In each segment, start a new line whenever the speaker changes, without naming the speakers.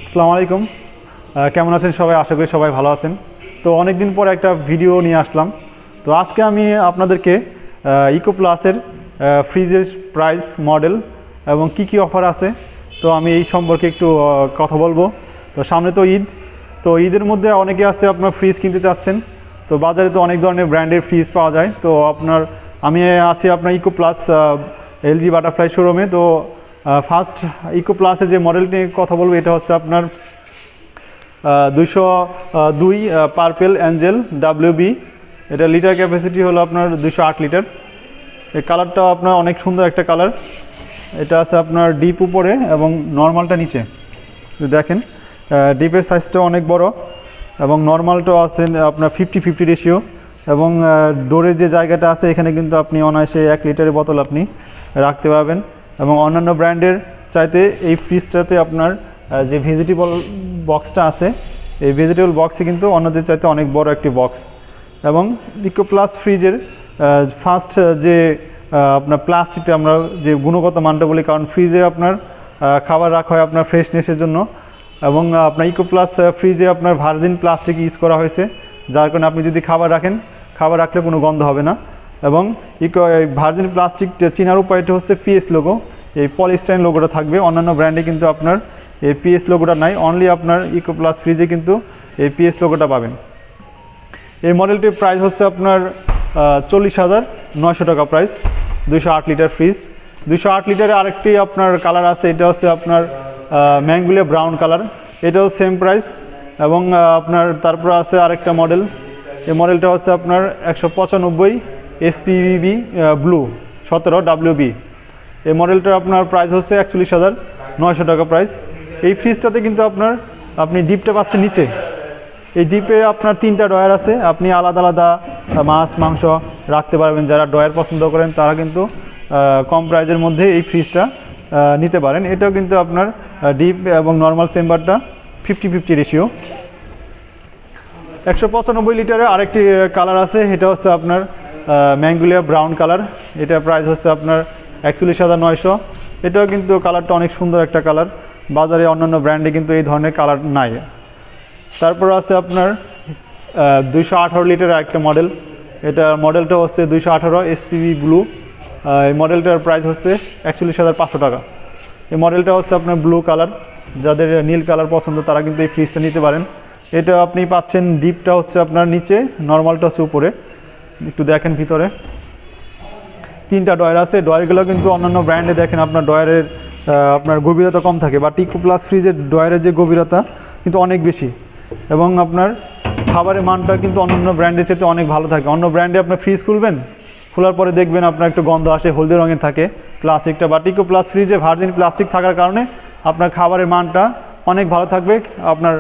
আসসালামু আলাইকুম। কেমন আছেন সবাই? আশা করি সবাই ভালো আছেন। তো অনেক দিন পর একটা ভিডিও নিয়ে আসলাম। তো আজকে আমি আপনাদেরকে ইকো প্লাসের ফ্রিজের প্রাইস, মডেল এবং কি অফার আছে, তো আমি এই সম্পর্কে একটু কথা বলবো। তো সামনে তো ঈদ, তো ঈদের মধ্যে অনেকে আছে আপনার ফ্রিজ কিনতে চাচ্ছেন। তো বাজারে তো অনেক ধরনের ব্র্যান্ডের ফ্রিজ পাওয়া যায়। তো আমি আছি আপনার ইকো প্লাস এলজি বাটারফ্লাই শোরুমে। তো ফার্স্ট ইকো প্লাসের যে মডেলটি কথা বলবো, এটা হচ্ছে আপনার 202 পার্পেল অ্যাঞ্জেল WB। এটা লিটার ক্যাপাসিটি হলো আপনার 208 লিটার। এই কালারটাও আপনার অনেক সুন্দর একটা কালার। এটা আছে আপনার ডিপ উপরে এবং নর্মালটা নিচে। দেখেন ডিপের সাইজটাও অনেক বড় এবং নর্মালটাও আছে আপনার 50-50 রেশিও। এবং ডোরের যে জায়গাটা আছে এখানে কিন্তু আপনি অনায়াসে 1 লিটারের বোতল আপনি রাখতে পারবেন। এবং অন্যান্য ব্র্যান্ডের চাইতে এই ফ্রিজটাতে আপনার যে ভেজিটেবল বক্সটা আছে, এই ভেজিটেবল বক্সে কিন্তু অন্যদের চাইতে অনেক বড় একটি বক্স। এবং ইকো প্লাস ফ্রিজের ফার্স্ট যে আপনার প্লাস্টিকটা আমরা যে গুণগত মানটা বলি, কারণ ফ্রিজে আপনার খাবার রাখা হয় আপনার ফ্রেশনেসের জন্য। এবং আপনার ইকো প্লাস ফ্রিজে আপনার ভার্জিন প্লাস্টিক ইউজ করা হয়েছে, যার কারণে আপনি যদি খাবার রাখেন, খাবার রাখলে কোনো গন্ধ হবে না। এবং ভার্জিন প্লাস্টিক চেনার উপায়টা হচ্ছে পিএস লোগো, এই পলিস্টাইন লোগোটা থাকবে। অন্যান্য ব্র্যান্ডে কিন্তু আপনার এই পিএস লোগোটা নাই, অনলি আপনার ইকো প্লাস ফ্রিজে কিন্তু এই পিএস লোগোটা পাবেন। এই মডেলটির প্রাইস হচ্ছে আপনার 40,900 টাকা প্রাইস। 208 litre fridge. 208 লিটারে আরেকটি আপনার কালার আছে, এটা হচ্ছে আপনার ম্যাঙ্গুলিয়া ব্রাউন কালার, এটাও সেম প্রাইস। এবং আপনার তারপর আছে আরেকটা মডেল, এই মডেলটা হচ্ছে আপনার 195 SPVB ব্লু 17 WB। এই মডেলটার আপনার প্রাইস হচ্ছে 41,900 টাকা প্রাইস। এই ফ্রিজটাতে কিন্তু আপনি ডিপটা পাচ্ছেন নিচে। এই ডিপে আপনার 3টা ডয়ার আছে, আপনি আলাদা আলাদা মাছ মাংস রাখতে পারবেন। যারা ডয়ার পছন্দ করেন তারা কিন্তু কম প্রাইজের মধ্যে এই ফ্রিজটা নিতে পারেন। এটাও কিন্তু আপনার ডিপ এবং নর্মাল চেম্বারটা 50-50 রেশিও। 195 লিটারের আরেকটি কালার আছে, এটা হচ্ছে আপনার ম্যাঙ্গুলিয়া ব্রাউন কালার। এটা প্রাইস হচ্ছে আপনার 41,900। এটাও কিন্তু কালারটা অনেক সুন্দর একটা কালার। বাজারে অন্যান্য ব্র্যান্ডে কিন্তু এই ধরনের কালার নাই। তারপর আছে আপনার 218 লিটারের একটা মডেল, এটা মডেলটা হচ্ছে 218 SPV ব্লু। এই মডেলটার প্রাইস হচ্ছে 41,500 টাকা। এই মডেলটা হচ্ছে আপনার ব্লু কালার, যাদের নীল কালার পছন্দ তারা কিন্তু এই ফ্রিজটা নিতে পারেন। এটা আপনি পাচ্ছেন ডিপটা হচ্ছে আপনার নিচে, নর্মালটা হচ্ছে উপরে। একটু দেখেন ভিতরে 3টা ডয়ার আছে। ডয়ারগুলো কিন্তু অন্যান্য ব্র্যান্ডে দেখেন আপনার ডয়ারের আপনার গভীরতা কম থাকে, বাট ইকো প্লাস ফ্রিজের ডয়ারের যে গভীরতা কিন্তু অনেক বেশি। এবং আপনার খাবারের মানটা কিন্তু অন্যান্য ব্র্যান্ডের চেয়ে অনেক ভালো থাকে। অন্য ব্র্যান্ডে আপনার ফ্রিজ খুলবেন, খোলার পরে দেখবেন আপনার একটু গন্ধ আসে, হলদে রঙের থাকে প্লাস্টিকটা। বাট ইকো প্লাস ফ্রিজে ভার্জিন প্লাস্টিক থাকার কারণে আপনার খাবারের মানটা অনেক ভালো থাকবে, আপনার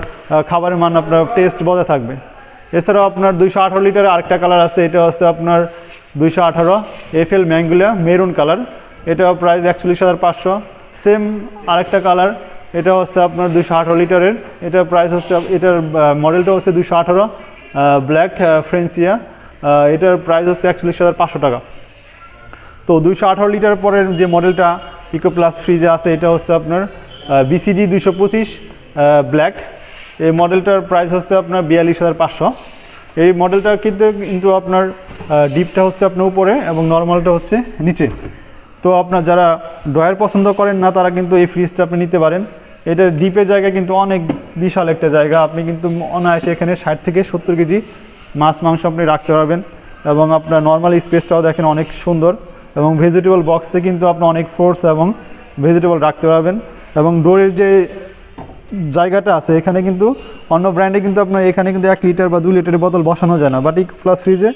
খাবারের মান আপনার টেস্ট বজায় থাকবে। এছাড়াও আপনার 218 লিটারের আরেকটা কালার আছে, এটা হচ্ছে আপনার 218 FL ম্যাঙ্গুলিয়া মেরুন কালার। এটা প্রাইস 41,500। সেম আরেকটা কালার, এটা হচ্ছে আপনার 218 লিটারের। এটার প্রাইস হচ্ছে, এটার মডেলটা হচ্ছে 218 ব্ল্যাক ফ্রেন্সিয়া। এটার প্রাইস হচ্ছে 41,500 টাকা। তো 218 লিটার পরের যে মডেলটা ইকো প্লাস ফ্রিজে আছে, এটা হচ্ছে আপনার BCD 225 ব্ল্যাক। এই মডেলটার প্রাইস হচ্ছে আপনার 42,500। এই মডেলটা কিন্তু আপনার ডিপটা হচ্ছে আপনার উপরে এবং নর্মালটা হচ্ছে নিচে। তো আপনার যারা ডয়ার পছন্দ করেন না তারা কিন্তু এই ফ্রিজটা আপনি নিতে পারেন। এটার ডিপের জায়গা কিন্তু অনেক বিশাল একটা জায়গা, আপনি কিন্তু অনায়াসে এখানে 60 থেকে 70 কেজি মাছ মাংস আপনি রাখতে পারবেন। এবং আপনার নর্মাল স্পেসটাও দেখেন অনেক সুন্দর। এবং ভেজিটেবল বক্সে কিন্তু আপনি অনেক ফ্রুটস এবং ভেজিটেবল রাখতে পারবেন। এবং ডোরের যে জায়গাটা আছে এখানে কিন্তু অন্য ব্র্যান্ডে কিন্তু আপনার এখানে কিন্তু 1 লিটার বা 2 লিটারের বোতল বসানো যায় না, বাট ইকো প্লাস ফ্রিজে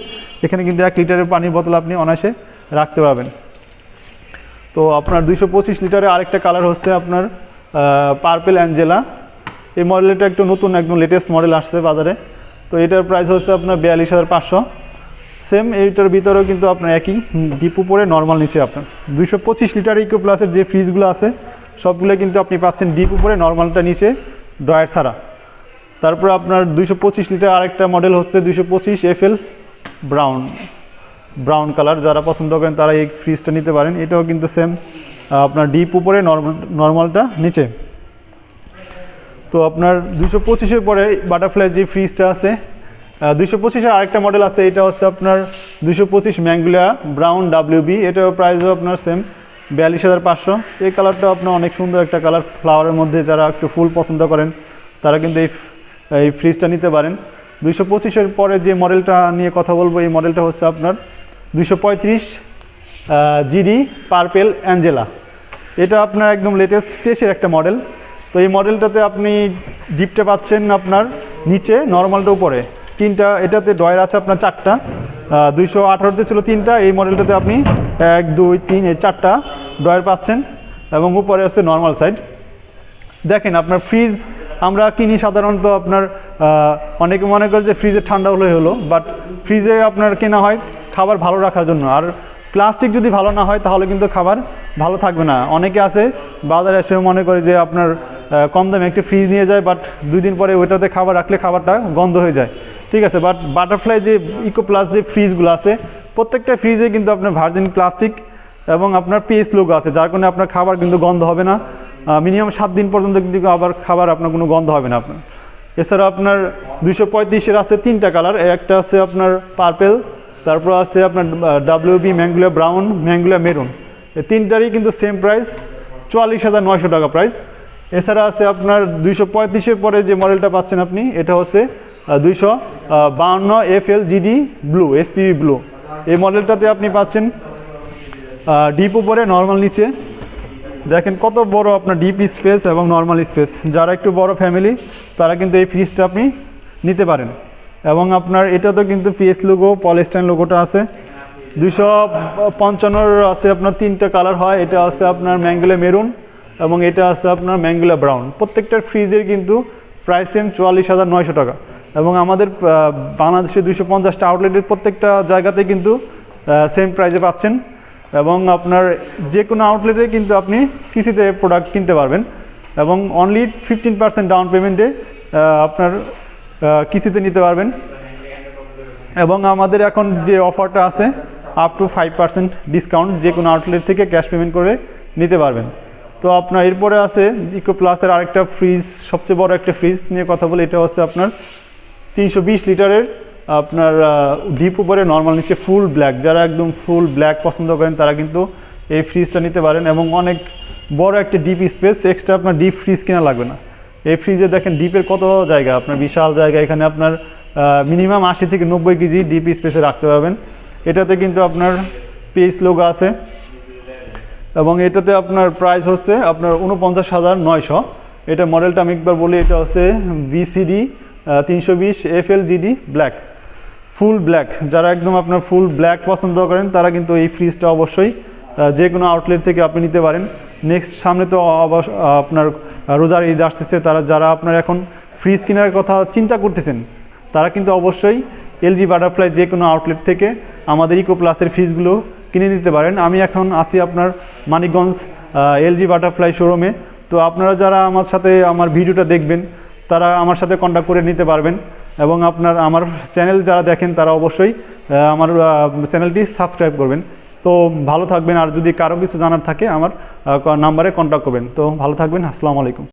এখানে কিন্তু 1 লিটারের পানির বোতল আপনি অনায়াসে রাখতে পারবেন। তো আপনার 225 লিটারে আরেকটা কালার হচ্ছে আপনার পার্পেল অ্যাঞ্জেলা। এই মডেলটা একটু নতুন, একদম লেটেস্ট মডেল আসছে বাজারে। তো এটার প্রাইস হচ্ছে আপনার 42,500। সেম এইটার ভিতরেও কিন্তু আপনার একই ডিপ উপরে নর্মাল নিচে। আপনার 225 লিটার ইকো প্লাসের যে ফ্রিজগুলো আছে সবগুলো কিন্তু আপনি পাচ্ছেন ডিপ উপরে, নর্মালটা নিচে, ডয়ার ছাড়া। তারপর আপনার 225 লিটার আরেকটা মডেল হচ্ছে 225 FL ব্রাউন কালার। যারা পছন্দ করেন তারা এই ফ্রিজটা নিতে পারেন। এটাও কিন্তু সেম আপনার ডিপ উপরে, নর্মালটা নিচে। তো আপনার 225-এর পরে বাটারফ্লাই যে ফ্রিজটা আছে, 225-এর আরেকটা মডেল আছে, এটা হচ্ছে আপনার 225 ম্যাঙ্গুলিয়া ব্রাউন WB। এটার প্রাইসও আপনার সেম 42,500। এই কালারটা আপনার অনেক সুন্দর একটা কালার, ফ্লাওয়ারের মধ্যে যারা একটু ফুল পছন্দ করেন তারা কিন্তু এই ফ্রিজটা নিতে পারেন। 225-এর পরে যে মডেলটা নিয়ে কথা বলবো, এই মডেলটা হচ্ছে আপনার 235 GD পার্পেল অ্যাঞ্জেলা। এটা আপনার একদম লেটেস্ট 23-এর একটা মডেল। তো এই মডেলটাতে আপনি ডিপটা পাচ্ছেন আপনার নিচে, নর্মালটা উপরে, তিনটা। এটাতে ডয়ার আছে আপনার 4টা, 218-তে ছিল 3টা, এই মডেলটাতে আপনি 1 2 3 এই 4টা ডয়ার পাচ্ছেন এবং উপরে হচ্ছে নর্মাল সাইড। দেখেন আপনার ফ্রিজ আমরা কিনি সাধারণত আপনার অনেকে মনে করে যে ফ্রিজে ঠান্ডা হলেই হলো, বাট ফ্রিজে আপনার কেনা হয় খাবার ভালো রাখার জন্য। আর প্লাস্টিক যদি ভালো না হয় তাহলে কিন্তু খাবার ভালো থাকবে না। অনেকে আছে বাজারে এসে মনে করে যে আপনার কম দামে একটি ফ্রিজ নিয়ে যায়, বাট 2 দিন পরে ওইটাতে খাবার রাখলে খাবারটা গন্ধ হয়ে যায়, ঠিক আছে। বাট বাটারফ্লাই যে ইকো প্লাস যে ফ্রিজগুলো আছে, প্রত্যেকটা ফ্রিজে কিন্তু আপনার ভার্জিন প্লাস্টিক এবং আপনার পিএস লোগো আছে, যার কারণে আপনার খাবার কিন্তু গন্ধ হবে না। মিনিমাম 7 দিন পর্যন্ত কিন্তু আবার খাবার আপনার কোনো গন্ধ হবে না আপনার। এছাড়া আপনার 235-এর আছে 3টা কালার, একটা আছে আপনার পার্পেল, তারপর আছে আপনার WB ম্যাঙ্গুলিয়া ব্রাউন, ম্যাঙ্গুলিয়া মেরুন। এই 3টারই কিন্তু সেম প্রাইস 44,900 টাকা প্রাইস। এছাড়া আছে আপনার 235-এর পরে যে মডেলটা পাচ্ছেন আপনি, এটা হচ্ছে 252 FL GD blue, SPB blue. এই মডেলটাতে আপনি পাচ্ছেন ডিপ উপরে, নর্মাল নিচে। দেখেন কত বড় আপনার ডিপ স্পেস এবং নর্মাল স্পেস। যারা একটু বড় ফ্যামিলি তারা কিন্তু এই ফ্রিজটা আপনি নিতে পারেন। এবং আপনার এটাতেও কিন্তু পিএস লোগো, পলিস্টাইন লোগোটা আছে। 255-র আছে আপনার 3টা কালার হয়, এটা আছে আপনার ম্যাঙ্গুলিয়া মেরুন এবং এটা আছে আপনার ম্যাঙ্গুলিয়া ব্রাউন। প্রত্যেকটার ফ্রিজের কিন্তু প্রাইস সেম 44,900 টাকা। এবং আমাদের বাংলাদেশে 250টা আউটলেটের প্রত্যেকটা জায়গাতে কিন্তু সেম প্রাইসে পাচ্ছেন। এবং আপনার যে কোনো আউটলেটে কিন্তু আপনি কিস্তিতে প্রোডাক্ট কিনতে পারবেন এবং অনলি 15% ডাউন পেমেন্টে আপনার কিস্তিতে নিতে পারবেন। এবং আমাদের এখন যে অফারটা আছে, আপ টু 5% ডিসকাউন্ট, যে কোনো আউটলেট থেকে ক্যাশ পেমেন্ট করে নিতে পারবেন। তো আপনার এরপরে আছে ইকো প্লাসের আরেকটা ফ্রিজ, সবচেয়ে বড় একটা ফ্রিজ নিয়ে কথা বলে। এটা হচ্ছে আপনার 320 লিটারের, আপনার ডিপ উপরে, নর্মাল নিচে, ফুল ব্ল্যাক। যারা একদম ফুল ব্ল্যাক পছন্দ করেন তারা কিন্তু এই ফ্রিজটা নিতে পারেন। এবং অনেক বড় একটা ডিপ স্পেস, এক্সট্রা আপনার ডিপ ফ্রিজ কেনা লাগবে না। এই ফ্রিজে দেখেন ডিপের কত জায়গা, আপনার বিশাল জায়গা। এখানে আপনার মিনিমাম 80 থেকে 90 কেজি ডিপ স্পেসে রাখতে পারবেন। এটাতে কিন্তু আপনার পিএস লোগো আছে এবং এটাতে আপনার প্রাইস হচ্ছে আপনার 49,900। এটা মডেলটা আমি একবার বলি, এটা হচ্ছে BCD 320 FL GD black, full black. যারা একদম আপনার ফুল ব্ল্যাক পছন্দ করেন তারা কিন্তু এই ফ্রিজটা অবশ্যই যে কোনো আউটলেট থেকে আপনি নিতে পারেন। নেক্সট সামনে তো আপনার রোজার ঈদ আসতেছে, যারা আপনার এখন ফ্রিজ কেনার কথা চিন্তা করতেছেন তারা কিন্তু অবশ্যই LG বাটারফ্লাই যে কোনো আউটলেট থেকে আমাদের ইকো প্লাসের ফ্রিজগুলো কিনে নিতে পারেন। আমি এখন আছি আপনার মানিকগঞ্জ LG বাটারফ্লাই শোরুমে। তো আপনারা যারা আমার সাথে আমার ভিডিওটা দেখবেন তারা আমার সাথে কন্ট্যাক্ট করে নিতে পারবেন। এবং আপনার আমার চ্যানেল যারা দেখেন তারা অবশ্যই আমার চ্যানেলটি সাবস্ক্রাইব করবেন। তো ভালো থাকবেন। আর যদি কারো কিছু জানার থাকে আমার নাম্বারে কন্ট্যাক্ট করবেন। তো ভালো থাকবেন। আসসালামু আলাইকুম।